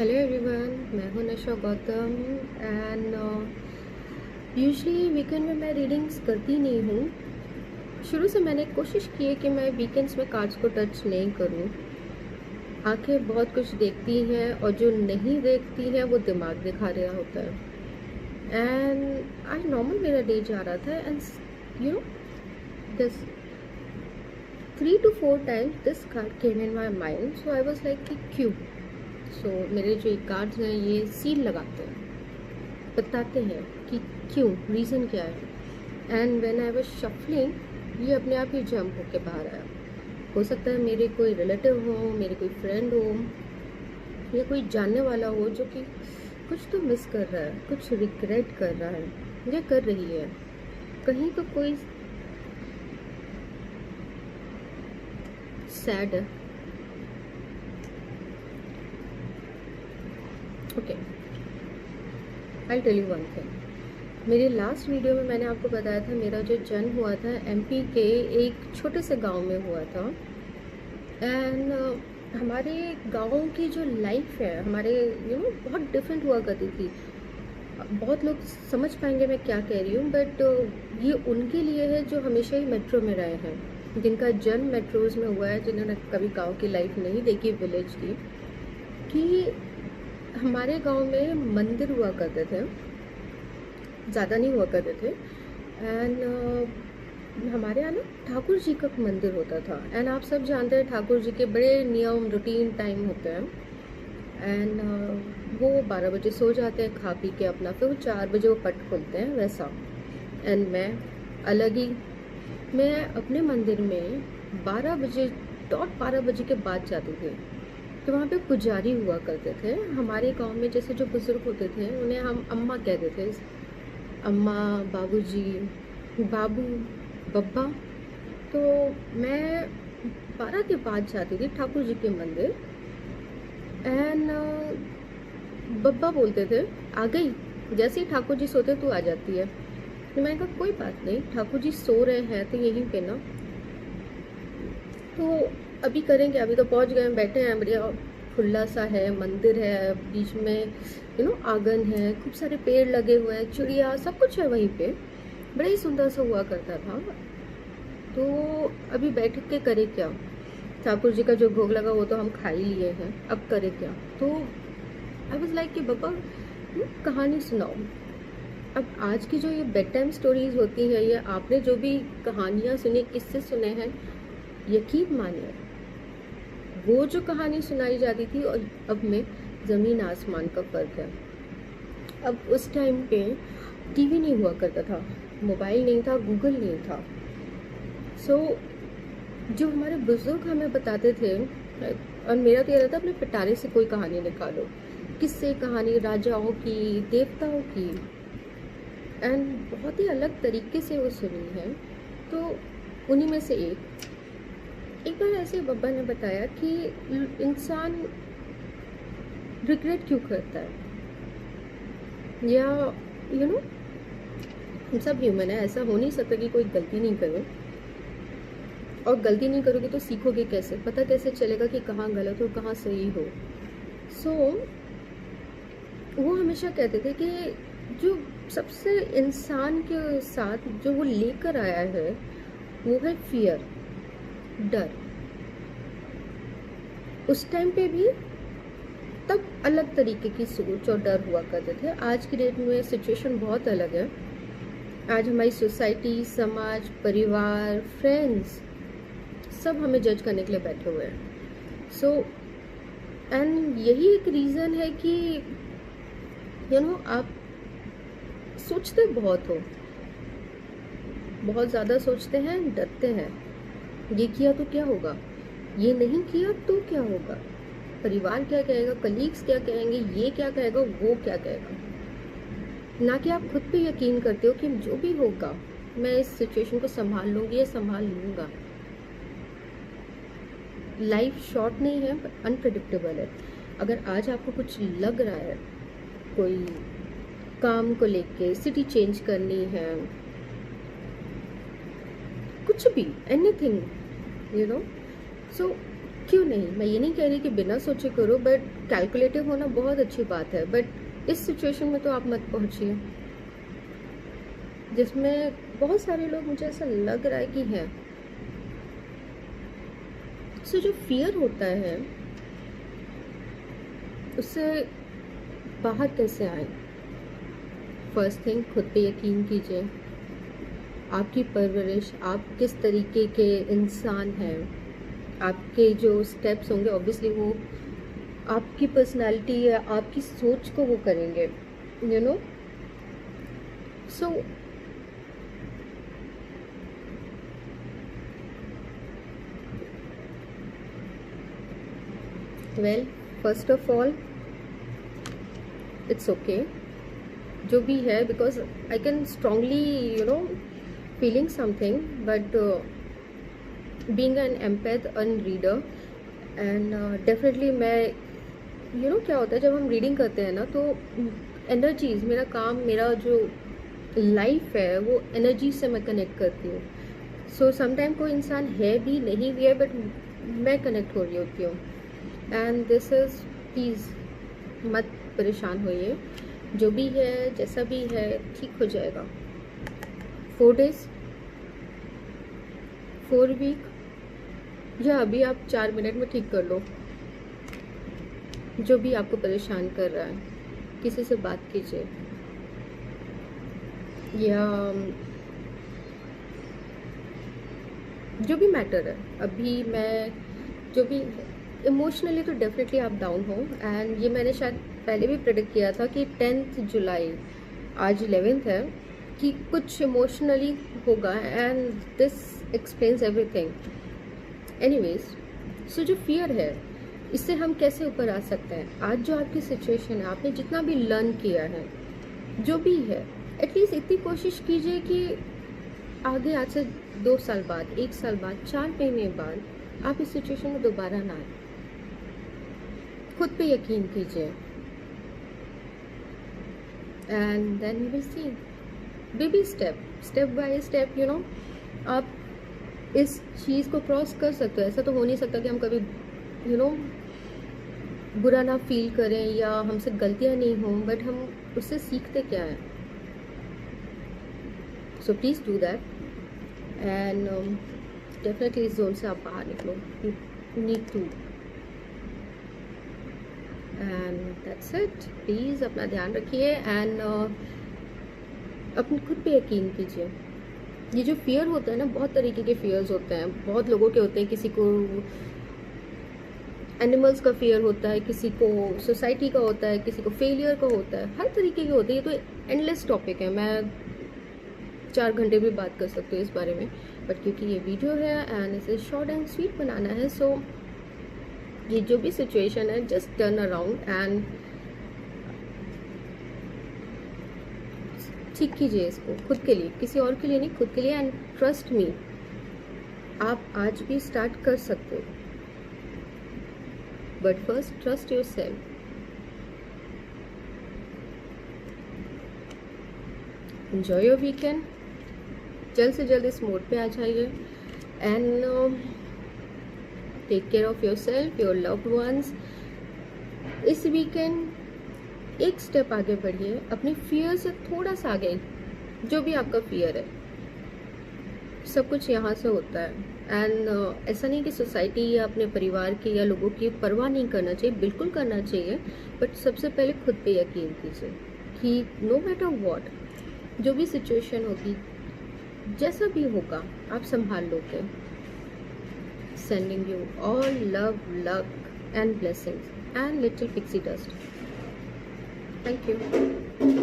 Hello everyone, मैं हूं नशा गौतम एंड यूजली वीकेंड में मैं रीडिंग्स करती नहीं हूँ। शुरू से मैंने कोशिश की है कि मैं वीकेंड्स में कार्ड्स को टच नहीं करूँ। आंखें बहुत कुछ देखती हैं और जो नहीं देखती हैं वो दिमाग दिखा रहा होता है। एंड आज नॉर्मल मेरा डे जा रहा था and you know this 3 to 4 times this card came in my mind, so I was like कि क्यों। मेरे जो कार्ड्स हैं ये सील लगाते हैं, बताते हैं कि क्यों, रीज़न क्या है। And when I was shuffling ये अपने आप ही जंप होके बाहर आया। हो सकता है मेरे कोई रिलेटिव हो, मेरे कोई फ्रेंड हो या कोई जानने वाला हो जो कि कुछ तो मिस कर रहा है, कुछ रिग्रेट कर रहा है या कर रही है। कहीं तो कोई सैड है। Okay, I tell you one thing. मेरी लास्ट वीडियो में मैंने आपको बताया था मेरा जो जन्म हुआ था एमपी के एक छोटे से गांव में हुआ था। एंड हमारे गांव की जो लाइफ है हमारे बहुत डिफरेंट हुआ करती थी। बहुत लोग समझ पाएंगे मैं क्या कह रही हूँ, बट ये उनके लिए है जो हमेशा ही मेट्रो में रहे हैं, जिनका जन्म मेट्रोज में हुआ है, जिन्होंने कभी गांव की लाइफ नहीं देखी, विलेज की। कि हमारे गांव में मंदिर हुआ करते थे, ज़्यादा नहीं हुआ करते थे। एंड हमारे यहाँ ना ठाकुर जी का मंदिर होता था। एंड आप सब जानते हैं ठाकुर जी के बड़े नियम रूटीन टाइम होते हैं। एंड वो 12 बजे सो जाते हैं खा पी के अपना, फिर वो 4 बजे वो पट खोलते हैं वैसा। एंड मैं अलग ही, मैं अपने मंदिर में 12 बजे डॉट 12 बजे के बाद जाती थी। तो वहाँ पे पुजारी हुआ करते थे। हमारे गांव में जैसे जो बुजुर्ग होते थे उन्हें हम अम्मा कहते थे, अम्मा, बाबूजी, बाबू, बब्बा। तो मैं 12 के बाद जाती थी ठाकुर जी के मंदिर। एंड बब्बा बोलते थे आ गई, जैसे ही ठाकुर जी सोते तू आ जाती है। तो मैंने कहा कोई बात नहीं, ठाकुर जी सो रहे हैं तो यहीं पे ना, तो अभी करेंगे, अभी तो पहुंच गए, बैठे हैं, बढ़िया खुला सा है, मंदिर है, बीच में आंगन है, खूब सारे पेड़ लगे हुए हैं, चिड़िया, सब कुछ है वहीं पे, बड़ा ही सुंदर सा हुआ करता था। तो अभी बैठ के करे क्या, ठाकुर जी का जो भोग लगा वो तो हम खा ही लिए हैं, अब करे क्या। तो आई वाज लाइक कि पापा कहानी सुनाओ। अब आज की जो ये बेड टाइम स्टोरीज होती है, ये आपने जो भी कहानियाँ सुनी, किससे सुने हैं, यकीन मानिए वो जो कहानी सुनाई जाती थी और अब में ज़मीन आसमान का फ़र्क है। अब उस टाइम पे टीवी नहीं हुआ करता था, मोबाइल नहीं था, गूगल नहीं था। जो हमारे बुजुर्ग हमें बताते थे, और मेरा तो ये रहता अपने पिटारे से कोई कहानी निकालो, किससे कहानी, राजाओं की, देवताओं की, एंड बहुत ही अलग तरीके से वो सुनी है। तो उन्हीं में से एक बार ऐसे बब्बा ने बताया कि इंसान रिग्रेट क्यों करता है, या हम सब ह्यूमन है, ऐसा हो नहीं सकता कि कोई गलती नहीं करो। और गलती नहीं करोगे तो सीखोगे कैसे, पता कैसे चलेगा कि कहाँ गलत हो कहाँ सही हो। वो हमेशा कहते थे कि जो सबसे इंसान के साथ जो वो लेकर आया है वो है फियर, डर। उस टाइम पे भी तब अलग तरीके की सोच और डर हुआ करते थे। आज की डेट में सिचुएशन बहुत अलग है। आज हमारी सोसाइटी, समाज, परिवार, फ्रेंड्स सब हमें जज करने के लिए बैठे हुए हैं। एंड यही एक रीज़न है कि आप सोचते बहुत हो, बहुत ज़्यादा सोचते हैं, डरते हैं, ये किया तो क्या होगा, ये नहीं किया तो क्या होगा, परिवार क्या कहेगा, कलीग्स क्या कहेंगे, ये क्या कहेगा, वो क्या कहेगा। ना कि आप खुद पे यकीन करते हो कि जो भी होगा मैं इस सिचुएशन को संभाल लूँगी या संभाल लूँगा। लाइफ शॉर्ट नहीं है, बट अनप्रेडिक्टेबल है। अगर आज आपको कुछ लग रहा है, कोई काम को लेके, सिटी चेंज करनी है, कुछ भी, एनीथिंग, क्यों नहीं, मैं ये नहीं कह रही कि बिना सोचे करो, बट कैलकुलेटिव होना बहुत अच्छी बात है, बट इस सिचुएशन में तो आप मत पहुंचिए जिसमें बहुत सारे लोग, मुझे ऐसा लग रहा है कि हैं। सो जो फियर होता है उससे बाहर कैसे आए? फर्स्ट थिंग, खुद पे यकीन कीजिए। आपकी परवरिश, आप किस तरीके के इंसान हैं, आपके जो स्टेप्स होंगे ऑब्वियसली वो आपकी पर्सनालिटी या आपकी सोच को वो करेंगे, you know. So well, first of all it's okay जो भी है, because I can strongly you know feeling something, but being an empath and reader and definitely मैं यू नो क्या होता है जब हम रीडिंग करते हैं ना, तो एनर्जीज, मेरा काम, मेरा जो लाइफ है वो एनर्जी से मैं कनेक्ट करती हूँ। सो समटाइम कोई इंसान है भी नहीं भी है, बट मैं कनेक्ट हो रही होती हूँ। एंड दिस इज़, प्लीज़ मत परेशान होइए, जो भी है जैसा भी है ठीक हो जाएगा। 4 days, 4 week, या अभी आप 4 मिनट में ठीक कर लो। जो भी आपको परेशान कर रहा है, किसी से बात कीजिए, या जो भी मैटर है। अभी मैं जो भी इमोशनली तो डेफिनेटली आप डाउन हो, एंड ये मैंने शायद पहले भी प्रेडिक्ट किया था कि 10th जुलाई, आज 11th है, कि कुछ इमोशनली होगा, and this explains everything. Anyways, so जो फियर है इससे हम कैसे ऊपर आ सकते हैं? आज जो आपकी सिचुएशन है, आपने जितना भी लर्न किया है, जो भी है, एटलीस्ट इतनी कोशिश कीजिए कि आगे आज से 2 साल बाद, 1 साल बाद, 4 महीने बाद आप इस सिचुएशन में दोबारा ना आए। खुद पे यकीन कीजिए, and then you will see baby step by step, you know, आप इस चीज़ को क्रॉस कर सकते हो। ऐसा तो हो नहीं सकता कि हम कभी यू नो बुरा ना फील करें या हमसे गलतियां नहीं हों, बट हम उससे सीखते क्या है। So please do that, and definitely इस जोन से आप बाहर निकलो, you need to, and that's it. Please अपना ध्यान रखिए, एंड अपने खुद पे यकीन कीजिए। ये जो फियर होता है ना, बहुत तरीके के फियर्स होते हैं, बहुत लोगों के होते हैं। किसी को एनिमल्स का फियर होता है, किसी को सोसाइटी का होता है, किसी को फेलियर का होता है, हर तरीके के होते हैं। ये तो एंडलेस टॉपिक है, मैं 4 घंटे भी बात कर सकती हूँ इस बारे में, बट क्योंकि ये वीडियो है एंड इसे शॉर्ट एंड स्वीट बनाना है, सो ये जो भी सिचुएशन है, जस्ट टर्न अराउंड एंड ठीक कीजिए इसको खुद के लिए, किसी और के लिए नहीं, खुद के लिए। एंड ट्रस्ट मी, आप आज भी स्टार्ट कर सकते हो, but first trust yourself. Enjoy your weekend, जल्द से जल्द इस मोड पे आ जाइए, and take care of yourself, your loved ones. इस वीकेंड एक स्टेप आगे बढ़िए, अपनी फियर से थोड़ा सा आगे, जो भी आपका फियर है, सब कुछ यहाँ से होता है। एंड ऐसा नहीं कि सोसाइटी या अपने परिवार की या लोगों की परवाह नहीं करना चाहिए, बिल्कुल करना चाहिए, बट सबसे पहले खुद पे यकीन कीजिए कि नो मैटर व्हाट, जो भी सिचुएशन होगी, जैसा भी होगा, आप संभाल लोगे। Sending you all love, luck and blessings and little pixie dust. Thank you.